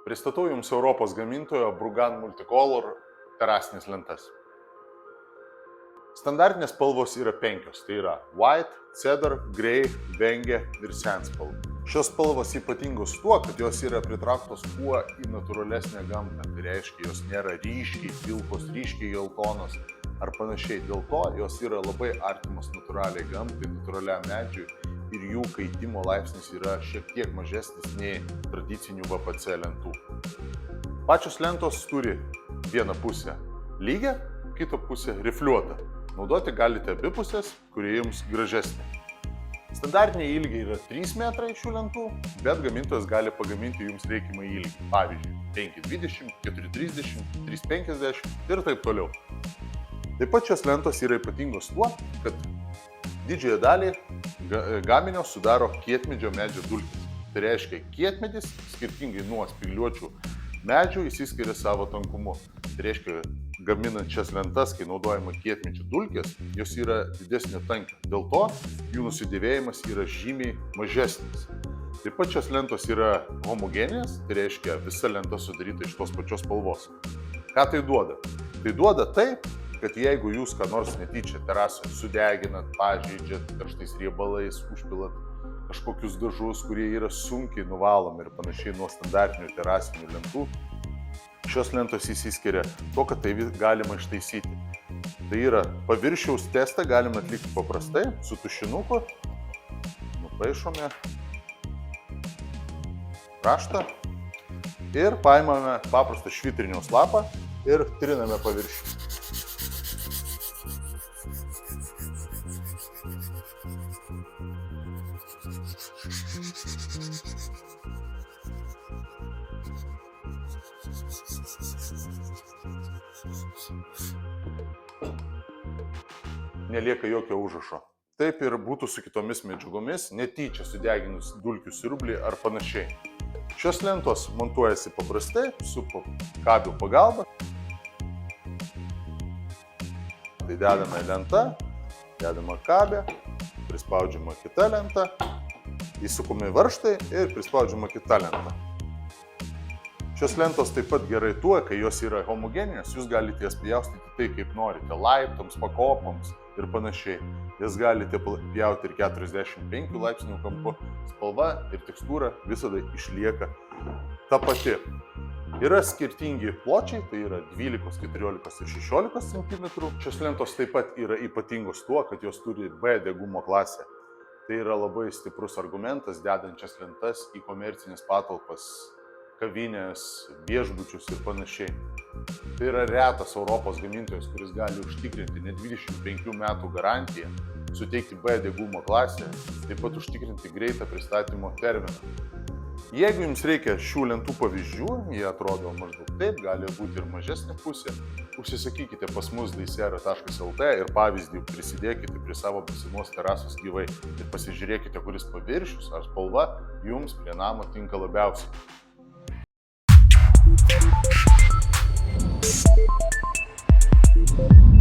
Pristatau Jums Europos gamintojo Brugan Multicolor terasinės lentas. Standartinės spalvos yra 5, tai yra white, cedar, grey, vengė ir sandspalva. Šios spalvos ypatingos tuo, kad jos yra pritrauktos kuo į natūralesnę gamtą, tai reiškia, jos nėra ryškiai pilkos, ryškiai geltonos ar panašiai. Dėl to jos yra labai artimos natūraliai gamtai, natūraliam medžiui ir jų kaitimo laipsnis yra šiek tiek mažesnis nei tradicinių VPC lentų. Pačios lentos turi vieną pusę lygią, kitą pusę rifliuotą. Naudoti galite abi pusės, kurie jums gražesnė. Standartiniai ilgiai yra 3 metrai šių lentų, bet gamintojas gali pagaminti jums reikiamą ilgį. Pavyzdžiui, 5,20, 4,30, 3,50 ir taip toliau. Taip pat šios lentos yra ypatingos tuo, kad didžiąją dalį gaminio sudaro kietmedžio medžio dulkės. Tai reiškia, kietmedis, skirtingai nuo spygliuočių medžių, išsiskiria savo tankumu. Tai reiškia, gaminant šias lentas, kai naudojama kietmedžio dulkės, jos yra didesnio tankio. Dėl to jų nusidėvėjimas yra žymiai mažesnis. Taip pat šios lentos yra homogenės, tai reiškia, visa lenta sudaryta iš tos pačios spalvos. Ką tai duoda? Tai duoda taip, kad jeigu jūs ką nors netyčia terasoje sudeginat, pažeidžiat karštais riebalais, užpilat kažkokius dažus, kurie yra sunkiai nuvalomi ir panašiai nuo standartinių terasinių lentų, šios lentos įsiskiria to, kad tai galima ištaisyti. Tai yra paviršiaus testą galima atlikti paprastai, su tušinuku, nupaišome raštą ir paimame paprastą švitriniaus lapą ir triname paviršių. Nelieka jokio užrašo. Taip ir būtų su kitomis medžiagomis, netyčia sudeginus dulkių siurblį ar panašiai. Šios lentos montuojasi paprastai, su kabių pagalba. Tai dedama lenta, dedama kabė, prispaudžiama kita lenta, įsukami varžtai ir prispaudžiama kita lenta. Šios lentos taip pat gerai tuo, kai jos yra homogeninės, jūs galite jas pjaustyti tai, kaip norite, laiptams, pakopoms ir panašiai. Jas galite pjauti ir 45 laipsnių kampu, spalva ir tekstūra visada išlieka ta pati. Yra skirtingi pločiai, tai yra 12, 14 ir 16 cm. Šios lentos taip pat yra ypatingos tuo, kad jos turi B degumo klasę. Tai yra labai stiprus argumentas, dedančias lentas į komercinės patalpas, kavinės, viešbučius ir panašiai. Tai yra retas Europos gamintojas, kuris gali užtikrinti net 25 metų garantiją, suteikti B degumo klasę, taip pat užtikrinti greitą pristatymo terminą. Jeigu jums reikia šių lentų pavyzdžių, jie atrodo maždaug taip, gali būti ir mažesnė pusė, užsisakykite pas mus daisera.lt ir pavyzdį prisidėkite prie savo būsimos terasos gyvai ir pasižiūrėkite, kuris paviršius ar spalva jums prie namo tinka labiausiai. Thank you.